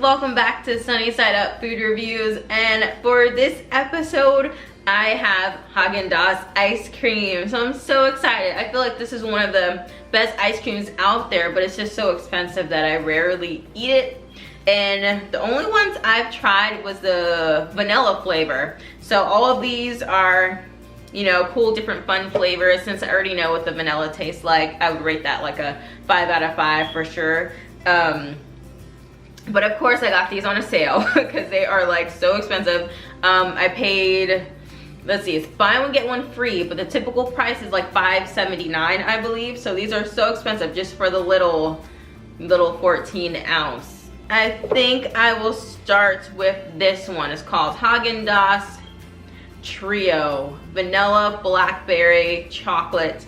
welcome back to Sunny Side Up Food Reviews, and for this episode I have Haagen Dazs ice cream. So I'm so excited. I feel like this is one of the best ice creams out there, but it's just so expensive that I rarely eat it. And the only ones I've tried was the vanilla flavor. So all of these are, you know, cool, different, fun flavors. Since I already know what the vanilla tastes like, I would rate that like a 5 out of 5 for sure. But of course I got these on a sale because they are like so expensive. I paid, let's see, it's buy one get one free, but the typical price is like $5.79, I believe. So these are so expensive just for the little 14 ounce. I think I will start with this one. It's called Haagen Dazs Trio Vanilla Blackberry Chocolate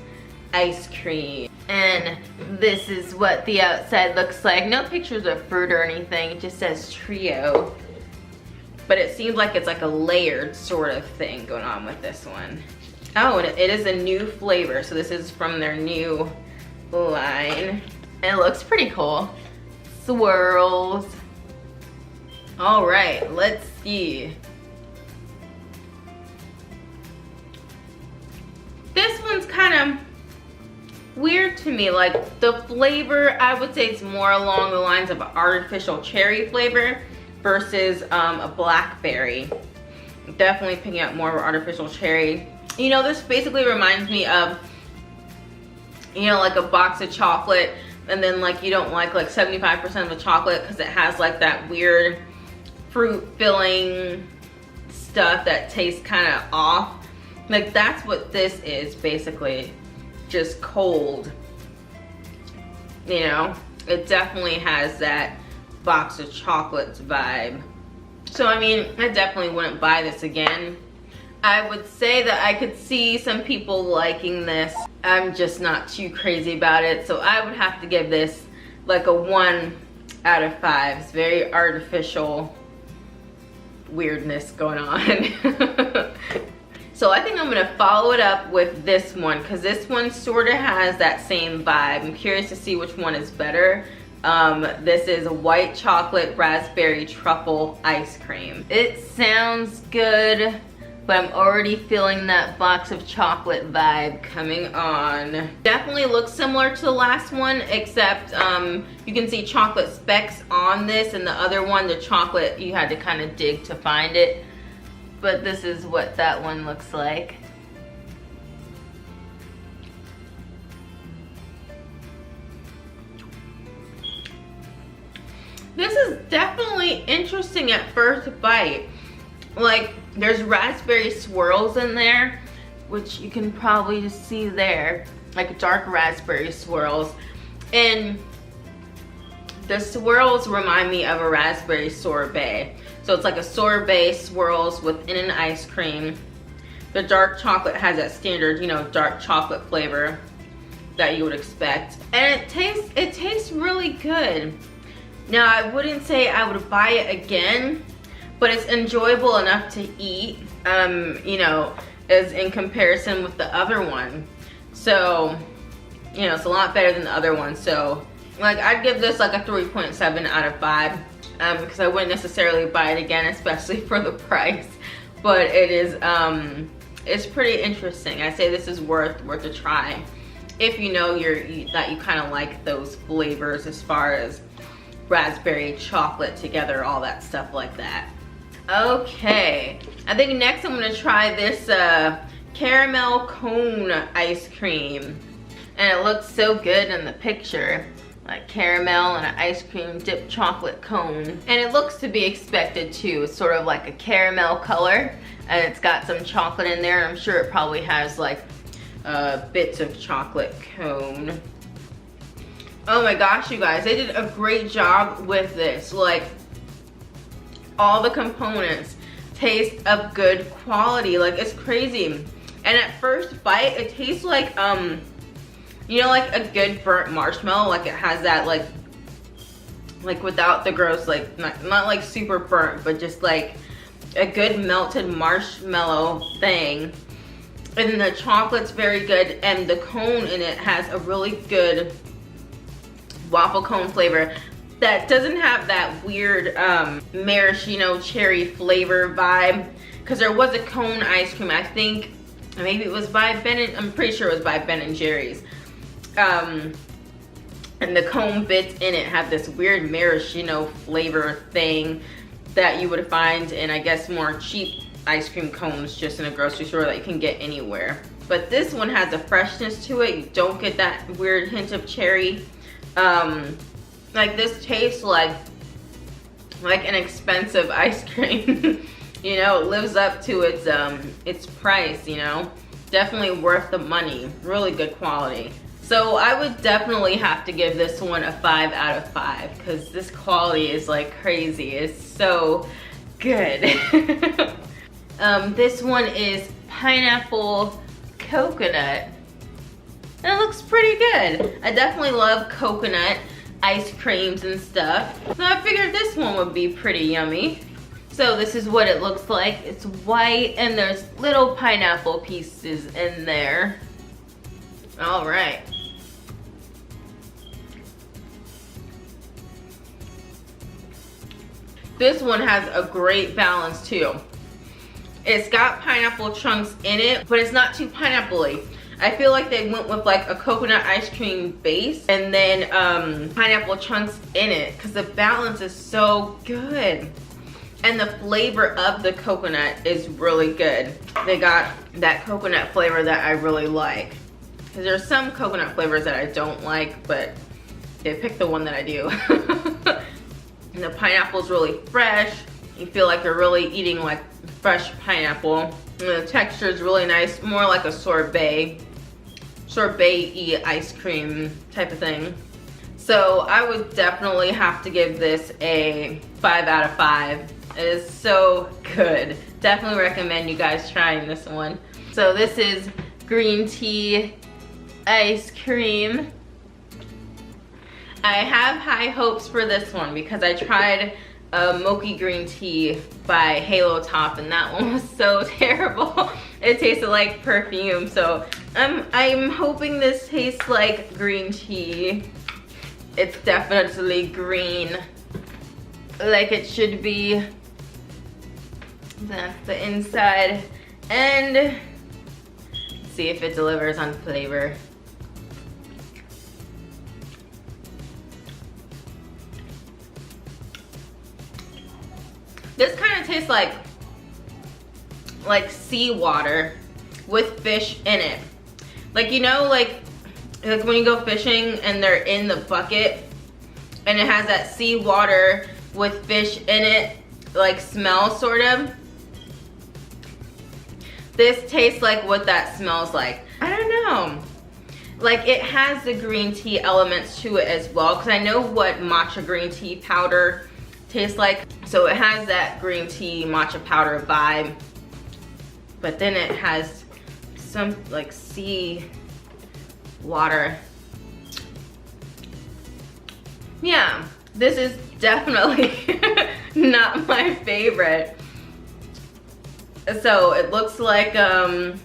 Ice Cream. And this is what the outside looks like. No pictures of fruit or anything, it just says Trio. But it seems like it's like a layered sort of thing going on with this one. Oh, and it is a new flavor, so this is from their new line. And it looks pretty cool. Swirls. All right, let's see. This one's kind of weird to me. Like the flavor, I would say it's more along the lines of an artificial cherry flavor versus a blackberry. Definitely picking up more of an artificial cherry. You know, this basically reminds me of, you know, like a box of chocolate, and then like you don't like 75% of the chocolate because it has like that weird fruit filling stuff that tastes kind of off. Like that's what this is basically, just cold. You know, it definitely has that box of chocolates vibe. So I mean, I definitely wouldn't buy this again. I would say that I could see some people liking this. I'm just not too crazy about it, so I would have to give this like a 1 out of 5. It's very artificial weirdness going on. So I think I'm gonna follow it up with this one because this one sort of has that same vibe. I'm curious to see which one is better. This is a white chocolate raspberry truffle ice cream. It sounds good, but I'm already feeling that box of chocolate vibe coming on. Definitely looks similar to the last one, except you can see chocolate specks on this, and the other one, the chocolate, you had to kind of dig to find it. But this is what that one looks like. This is definitely interesting at first bite. Like, there's raspberry swirls in there, which you can probably just see there, like dark raspberry swirls. And the swirls remind me of a raspberry sorbet. So it's like a sorbet swirls within an ice cream. The dark chocolate has that standard, you know, dark chocolate flavor that you would expect. And it tastes really good. Now, I wouldn't say I would buy it again, but it's enjoyable enough to eat, you know, as in comparison with the other one. So, you know, it's a lot better than the other one. So, like, I'd give this like a 3.7 out of 5. Because I wouldn't necessarily buy it again, especially for the price. But it is, it's pretty interesting. I say this is worth a try if you know that you kind of like those flavors as far as raspberry, chocolate together, all that stuff like that. Okay, I think next I'm gonna try this caramel cone ice cream, and it looks so good in the picture. Like caramel and an ice cream dipped chocolate cone. And it looks to be expected too. It's sort of like a caramel color, and it's got some chocolate in there. I'm sure it probably has like bits of chocolate cone. Oh my gosh, you guys, they did a great job with this. Like, all the components taste of good quality. Like, it's crazy. And at first bite, it tastes like you know, like a good burnt marshmallow. Like it has that like without the gross, like not like super burnt, but just like a good melted marshmallow thing. And then the chocolate's very good, and the cone in it has a really good waffle cone flavor that doesn't have that weird maraschino cherry flavor vibe. Because there was a cone ice cream, I think maybe it was by I'm pretty sure it was by Ben & Jerry's. And the cone bits in it have this weird maraschino flavor thing that you would find in, I guess, more cheap ice cream cones just in a grocery store that you can get anywhere. But this one has a freshness to it. You don't get that weird hint of cherry. Like this tastes like an expensive ice cream. You know, it lives up to its price, you know. Definitely worth the money. Really good quality. So I would definitely have to give this one a 5 out of 5 because this quality is like crazy. It's so good. This one is pineapple coconut. And it looks pretty good. I definitely love coconut ice creams and stuff. So I figured this one would be pretty yummy. So this is what it looks like. It's white and there's little pineapple pieces in there. All right. This one has a great balance too. It's got pineapple chunks in it, but it's not too pineapple-y. I feel like they went with like a coconut ice cream base and then pineapple chunks in it because the balance is so good. And the flavor of the coconut is really good. They got that coconut flavor that I really like. Because there's some coconut flavors that I don't like, but they picked the one that I do. And the pineapple's really fresh. You feel like you're really eating like fresh pineapple. And the texture is really nice, more like a sorbet-y ice cream type of thing. So I would definitely have to give this a 5 out of 5. It is so good. Definitely recommend you guys trying this one. So this is green tea ice cream. I have high hopes for this one because I tried Mocha green tea by Halo Top and that one was so terrible. It tasted like perfume. So I'm hoping this tastes like green tea. It's definitely green like it should be. That's the inside. And let's see if it delivers on flavor. This kind of tastes like seawater with fish in it. Like, you know, like when you go fishing and they're in the bucket and it has that seawater with fish in it, like smell sort of. This tastes like what that smells like. I don't know. Like it has the green tea elements to it as well because I know what matcha green tea powder tastes like. So it has that green tea matcha powder vibe, but then it has some like sea water. Yeah, this is definitely not my favorite. So it looks like I'm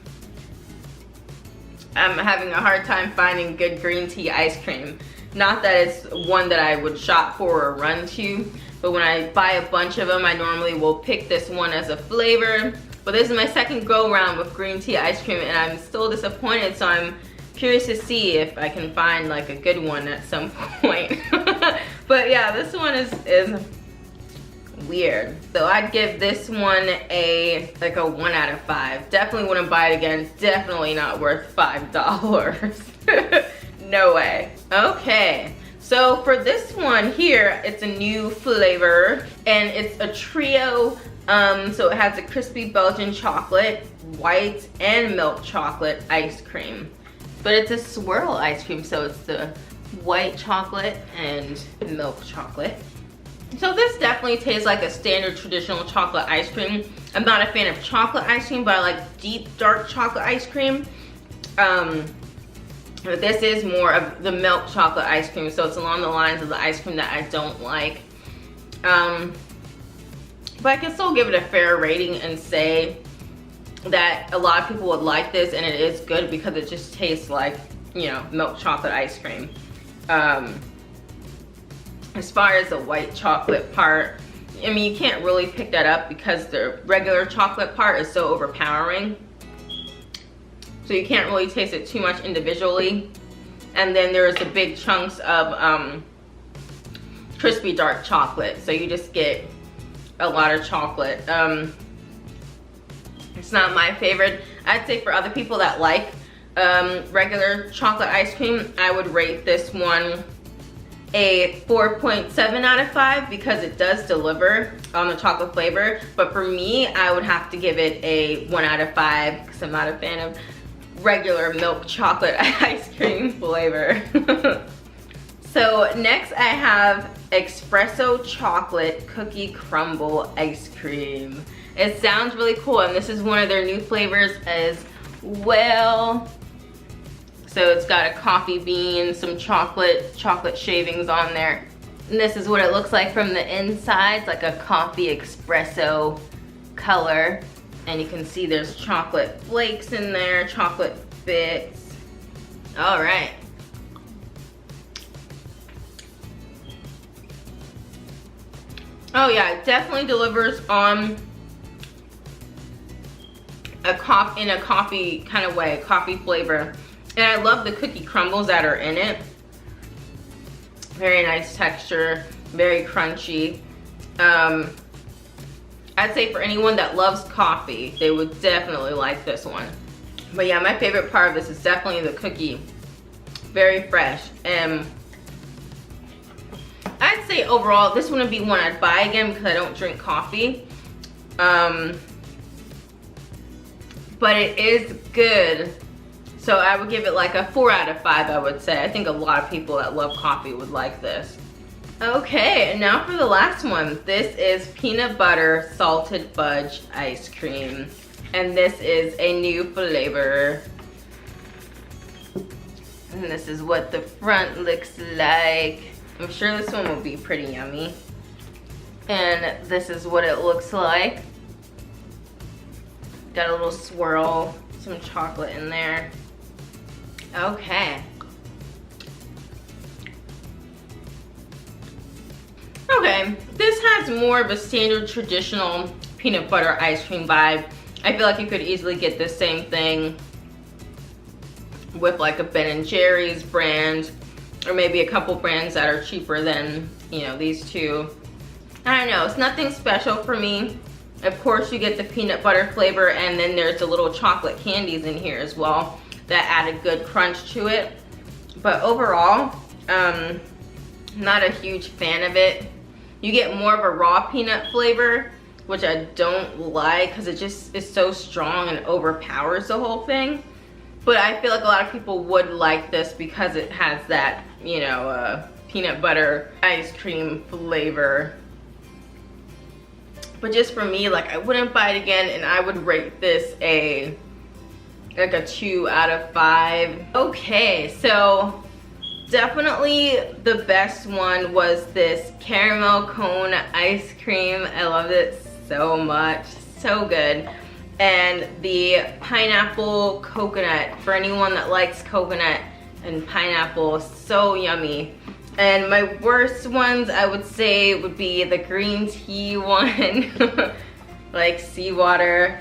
having a hard time finding good green tea ice cream. Not that it's one that I would shop for or run to, but when I buy a bunch of them, I normally will pick this one as a flavor. But this is my second go around with green tea ice cream and I'm still disappointed, so I'm curious to see if I can find like a good one at some point. But yeah, this one is weird. So I'd give this one like a 1 out of 5. Definitely wouldn't buy it again. It's definitely not worth $5. No way. Okay. So for this one here, it's a new flavor and it's a trio. So it has a crispy Belgian chocolate, white, and milk chocolate ice cream. But it's a swirl ice cream, so it's the white chocolate and milk chocolate. So this definitely tastes like a standard traditional chocolate ice cream. I'm not a fan of chocolate ice cream, but I like deep dark chocolate ice cream. But this is more of the milk chocolate ice cream, so it's along the lines of the ice cream that I don't like. But I can still give it a fair rating and say that a lot of people would like this, and it is good because it just tastes like, you know, milk chocolate ice cream. As far as the white chocolate part, I mean, you can't really pick that up because the regular chocolate part is so overpowering. So you can't really taste it too much individually. And then there's the big chunks of crispy dark chocolate. So you just get a lot of chocolate. It's not my favorite. I'd say for other people that like regular chocolate ice cream, I would rate this one a 4.7 out of 5 because it does deliver on the chocolate flavor. But for me, I would have to give it a 1 out of 5 because I'm not a fan of regular milk chocolate ice cream flavor. So next I have Expresso chocolate cookie crumble ice cream. It sounds really cool, and this is one of their new flavors as well. So it's got a coffee bean, some chocolate shavings on there. And this is what it looks like from the inside. It's like a coffee espresso color. And you can see there's chocolate flakes in there, chocolate bits. All right. Oh yeah, it definitely delivers on in a coffee kind of way, coffee flavor. And I love the cookie crumbles that are in it. Very nice texture, very crunchy. I'd say for anyone that loves coffee, they would definitely like this one. But yeah, my favorite part of this is definitely the cookie. Very fresh. And I'd say overall, this wouldn't be one I'd buy again because I don't drink coffee. But it is good. So I would give it like a 4 out of 5, I would say. I think a lot of people that love coffee would like this. Okay, and now for the last one. This is peanut butter salted fudge ice cream. And this is a new flavor. And this is what the front looks like. I'm sure this one will be pretty yummy. And this is what it looks like. Got a little swirl, some chocolate in there. Okay. Okay, this has more of a standard traditional peanut butter ice cream vibe. I feel like you could easily get the same thing with like a Ben & Jerry's brand, or maybe a couple brands that are cheaper than, you know, these two. I don't know, it's nothing special for me. Of course you get the peanut butter flavor, and then there's the little chocolate candies in here as well that add a good crunch to it. But overall, not a huge fan of it. You get more of a raw peanut flavor, which I don't like because it just is so strong and overpowers the whole thing. But I feel like a lot of people would like this because it has that, you know, peanut butter ice cream flavor. But just for me, like, I wouldn't buy it again, and I would rate this like a 2 out of 5. Okay, so definitely the best one was this caramel cone ice cream. I loved it so much, so good. And the pineapple coconut, for anyone that likes coconut and pineapple, so yummy. And my worst ones, I would say, would be the green tea one, like seawater.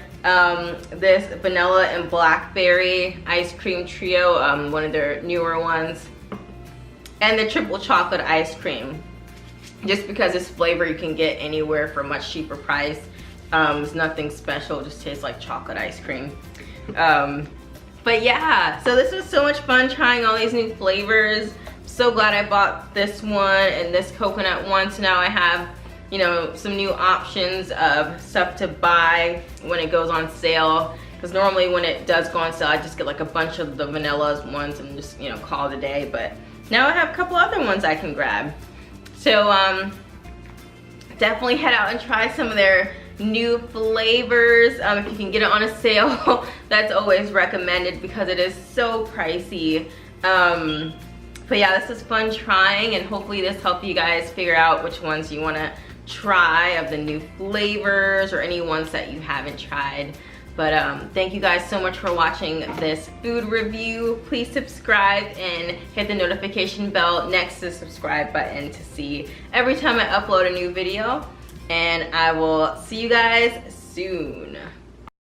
This vanilla and blackberry ice cream trio, one of their newer ones. And the triple chocolate ice cream. Just because this flavor you can get anywhere for a much cheaper price. It's nothing special, just tastes like chocolate ice cream. But yeah, so this was so much fun trying all these new flavors. So glad I bought this one and this coconut one, so now I have, you know, some new options of stuff to buy when it goes on sale. Because normally when it does go on sale, I just get like a bunch of the vanilla ones and just, you know, call it a day. But now I have a couple other ones I can grab. So definitely head out and try some of their new flavors. If you can get it on a sale, that's always recommended because it is so pricey. But yeah, this is fun trying, and hopefully this helped you guys figure out which ones you want to try of the new flavors, or any ones that you haven't tried. But thank you guys so much for watching this food review. Please subscribe and hit the notification bell next to the subscribe button to see every time I upload a new video. And I will see you guys soon.